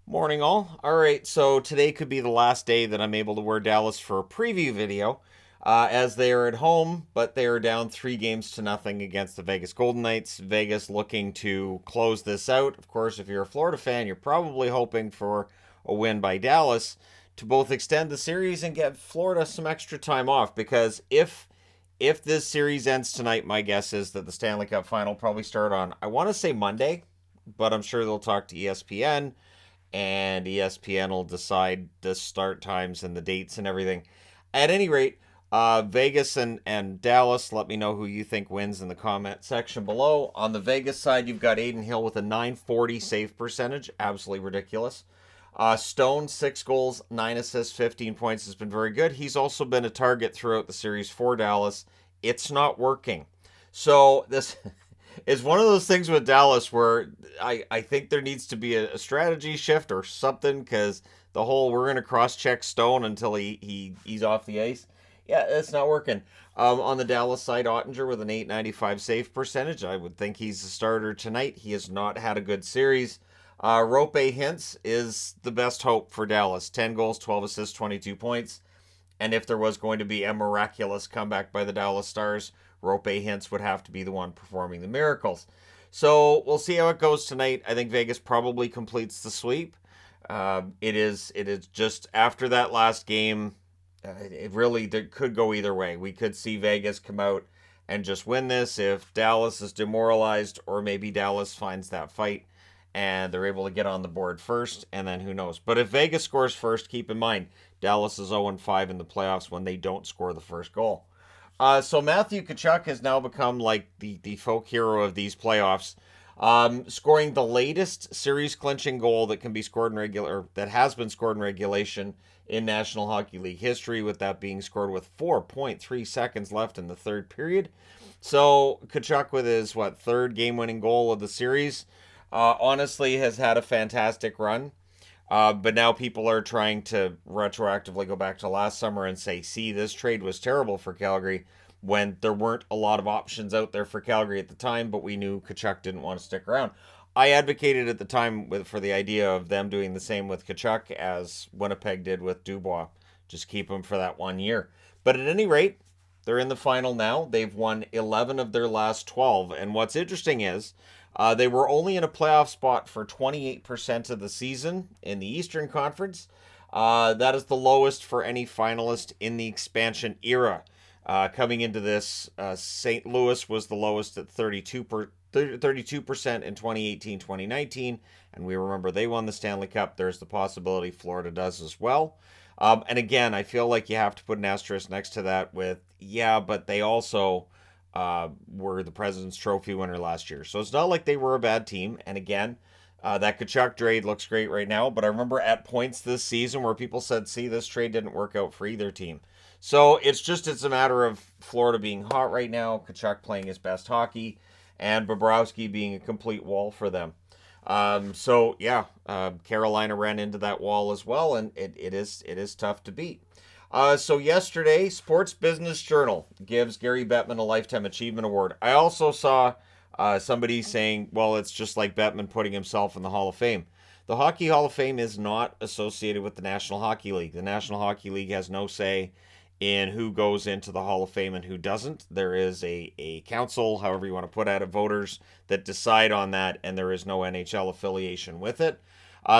Morning, all. All right, so today could be the last day that I'm able to wear Dallas for a preview video, as they are at home, but they are down 3 games to nothing against the Vegas Golden Knights. Vegas looking to close this out. Of course, if you're a Florida fan, you're probably hoping for a win by Dallas to both extend the series and get Florida some extra time off. Because if this series ends tonight, my guess is that the Stanley Cup final will probably start on, I want to say Monday, but I'm sure they'll talk to ESPN and ESPN will decide the start times and the dates and everything. At any rate, Vegas and Dallas, let me know who you think wins in the comment section below. On the Vegas side, you've got Aiden Hill with a 940 save percentage. Absolutely ridiculous. Stone, 6 goals, 9 assists, 15 points, has been very good. He's also been a target throughout the series for Dallas. It's not working. So this is one of those things with Dallas where I think there needs to be a strategy shift or something, because the whole we're going to cross check Stone until he's off the ice. Yeah, it's not working. On the Dallas side, Ottinger with an 895 save percentage. I would think he's the starter tonight. He has not had a good series. Rope Hintz is the best hope for Dallas. 10 goals, 12 assists, 22 points. And if there was going to be a miraculous comeback by the Dallas Stars, Rope Hintz would have to be the one performing the miracles. So we'll see how it goes tonight. I think Vegas probably completes the sweep. It is just after that last game. It really could go either way. We could see Vegas come out and just win this if Dallas is demoralized, or maybe Dallas finds that fight and they're able to get on the board first, and then who knows. But if Vegas scores first, keep in mind Dallas is 0-5 in the playoffs when they don't score the first goal. So Matthew Tkachuk has now become like the folk hero of these playoffs, scoring the latest series clinching goal that can be scored in regular, that has been scored in regulation in National Hockey League history, with that being scored with 4.3 seconds left in the third period. So Tkachuk with his third game-winning goal of the series, honestly has had a fantastic run. But now people are trying to retroactively go back to last summer and say, see, this trade was terrible for Calgary, when there weren't a lot of options out there for Calgary at the time, but we knew Tkachuk didn't want to stick around. I advocated at the time for the idea of them doing the same with Tkachuk as Winnipeg did with Dubois. Just keep him for that 1 year. But at any rate, they're in the final now. They've won 11 of their last 12. And what's interesting is they were only in a playoff spot for 28% of the season in the Eastern Conference. That is the lowest for any finalist in the expansion era. Coming into this, St. Louis was the lowest at 32% in 2018-2019, and we remember they won the Stanley Cup. There's the possibility Florida does as well. And again, I feel like you have to put an asterisk next to that with, yeah, but they also were the President's Trophy winner last year. So it's not like they were a bad team. And again, that Kachuk trade looks great right now. But I remember at points this season where people said, see, this trade didn't work out for either team. So it's a matter of Florida being hot right now, Kachuk playing his best hockey, and Bobrovsky being a complete wall for them. Carolina ran into that wall as well, and it is tough to beat. So yesterday, Sports Business Journal gives Gary Bettman a Lifetime Achievement Award. I also saw somebody saying, well, it's just like Bettman putting himself in the Hall of Fame. The Hockey Hall of Fame is not associated with the National Hockey League. The National Hockey League has no say in who goes into the Hall of Fame and who doesn't. There is a council, however you want to put it, of voters that decide on that, and there is no NHL affiliation with it.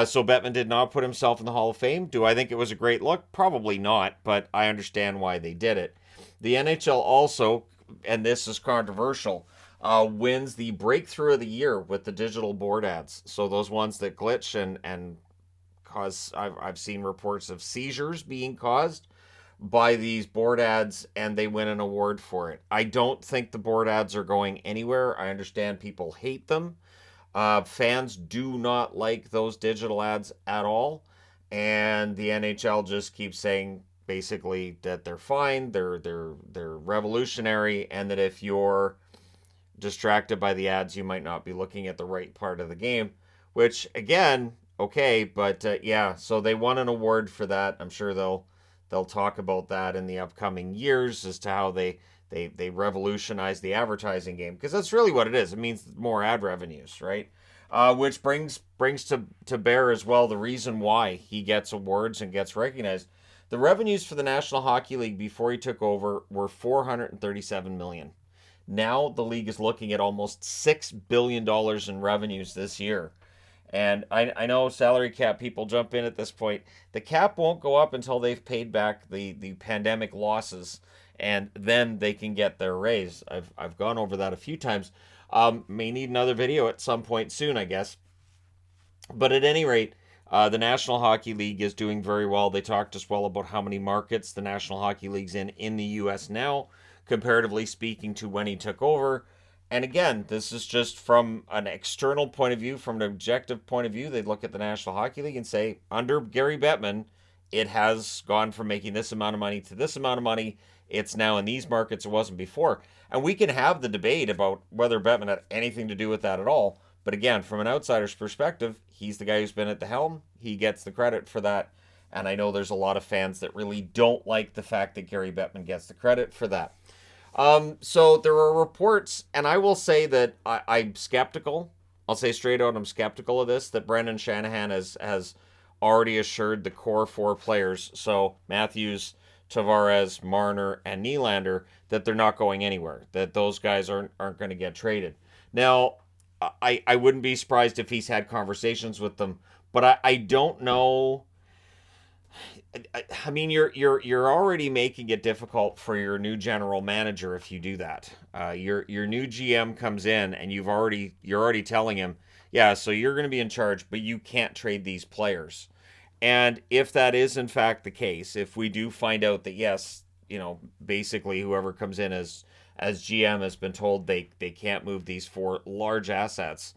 So Bettman did not put himself in the Hall of Fame. Do I think it was a great look? Probably not, but I understand why they did it. The NHL also, and this is controversial, wins the Breakthrough of the Year with the digital board ads. So those ones that glitch and cause, I've seen reports of seizures being caused by these board ads, and they win an award for it. I don't think the board ads are going anywhere. I understand people hate them. Fans do not like those digital ads at all, and the NHL just keeps saying basically that they're fine, they're revolutionary, and that if you're distracted by the ads, you might not be looking at the right part of the game. Which again, okay, but yeah, so they won an award for that. I'm sure they'll talk about that in the upcoming years as to how they revolutionize the advertising game, because that's really what it is. It means more ad revenues, right? which brings to bear as well the reason why he gets awards and gets recognized. The revenues for the National Hockey League before he took over were 437 million. Now the league is looking at almost $6 billion in revenues this year. And I know salary cap people jump in at this point. The cap won't go up until they've paid back the pandemic losses, and then they can get their raise. I've gone over that a few times. May need another video at some point soon, I guess. But at any rate, the National Hockey League is doing very well. They talked as well about how many markets the National Hockey League's in the U.S. now, comparatively speaking to when he took over. And again, this is just from an external point of view, from an objective point of view. They'd look at the National Hockey League and say, under Gary Bettman, it has gone from making this amount of money to this amount of money. It's now in these markets it wasn't before. And we can have the debate about whether Bettman had anything to do with that at all. But again, from an outsider's perspective, he's the guy who's been at the helm. He gets the credit for that. And I know there's a lot of fans that really don't like the fact that Gary Bettman gets the credit for that. So there are reports, and I will say that I'm skeptical. I'll say straight out, I'm skeptical of this, that Brendan Shanahan has already assured the core four players, so Matthews, Tavares, Marner, and Nylander, that they're not going anywhere, that those guys aren't going to get traded. Now, I wouldn't be surprised if he's had conversations with them, but I don't know. I mean, you're already making it difficult for your new general manager if you do that. Your new GM comes in and you're already telling him, yeah, so you're going to be in charge, but you can't trade these players. And if that is in fact the case, if we do find out that yes, basically whoever comes in as GM has been told they can't move these four large assets,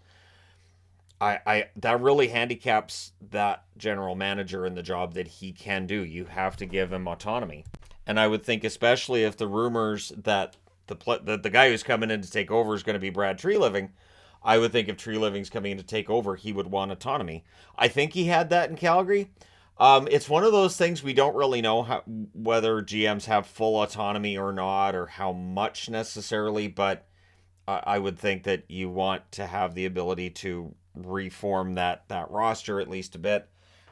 I that really handicaps that general manager in the job that he can do. You have to give him autonomy, and I would think, especially if the rumors that the guy who's coming in to take over is going to be Brad Treliving, I would think if Treliving's coming in to take over, he would want autonomy. I think he had that in Calgary. It's one of those things we don't really know whether GMs have full autonomy or not, or how much necessarily, but I would think that you want to have the ability to reform that roster at least a bit,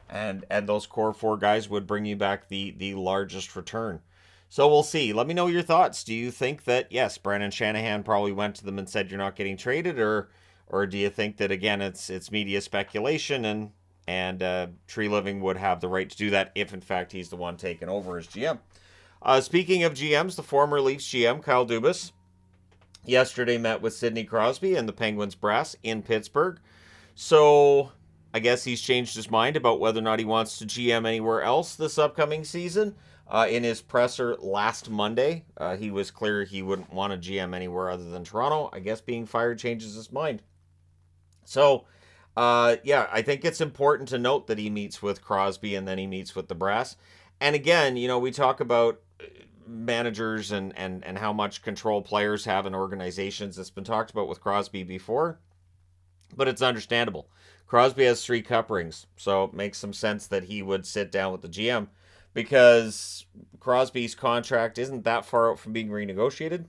and those core four guys would bring you back the largest return. So we'll see. Let me know your thoughts. Do you think that yes, Brandon Shanahan probably went to them and said you're not getting traded, or do you think that again it's media speculation and Treliving would have the right to do that if in fact he's the one taking over as GM? Speaking of GMs, the former Leafs GM Kyle Dubas yesterday met with Sidney Crosby and the Penguins brass in Pittsburgh. So I guess he's changed his mind about whether or not he wants to GM anywhere else this upcoming season. In his presser last Monday, he was clear he wouldn't want to GM anywhere other than Toronto. I guess being fired changes his mind. So, yeah, I think it's important to note that he meets with Crosby and then he meets with the brass. And again, we talk about managers and how much control players have in organizations. It's been talked about with Crosby before, but it's understandable. Crosby has 3 cup rings, so it makes some sense that he would sit down with the GM because Crosby's contract isn't that far out from being renegotiated.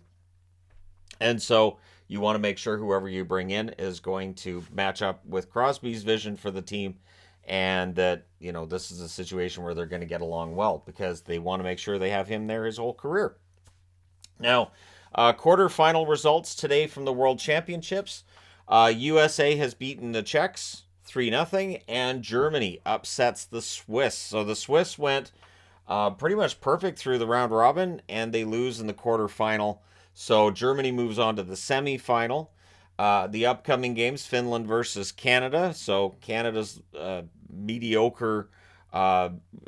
And so you want to make sure whoever you bring in is going to match up with Crosby's vision for the team, and that, this is a situation where they're going to get along well because they want to make sure they have him there his whole career. Now, quarterfinal results today from the World Championships. USA has beaten the Czechs 3-0, and Germany upsets the Swiss. So the Swiss went pretty much perfect through the round robin, and they lose in the quarterfinal. So Germany moves on to the semifinal. The upcoming games, Finland versus Canada. So Canada's mediocre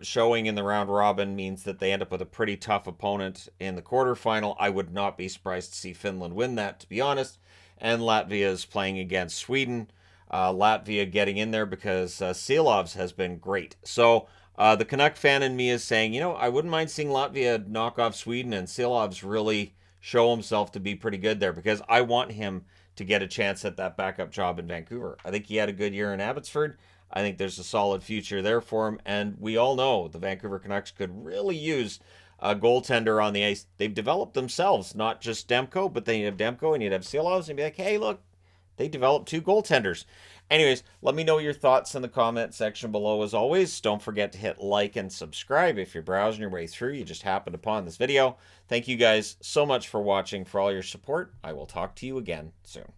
showing in the round robin means that they end up with a pretty tough opponent in the quarterfinal. I would not be surprised to see Finland win that, to be honest. And Latvia is playing against Sweden. Latvia getting in there because Seelovs has been great. So the Canuck fan in me is saying, I wouldn't mind seeing Latvia knock off Sweden and Seelovs really show himself to be pretty good there, because I want him to get a chance at that backup job in Vancouver. I think he had a good year in Abbotsford. I think there's a solid future there for him. And we all know the Vancouver Canucks could really use a goaltender on the ice. They've developed themselves, not just Demko, but then you have Demko and you'd have Seelovs and be like, hey, look, they developed two goaltenders. Anyways, let me know your thoughts in the comment section below as always. Don't forget to hit like and subscribe if you're browsing your way through. You just happened upon this video. Thank you guys so much for watching, for all your support. I will talk to you again soon.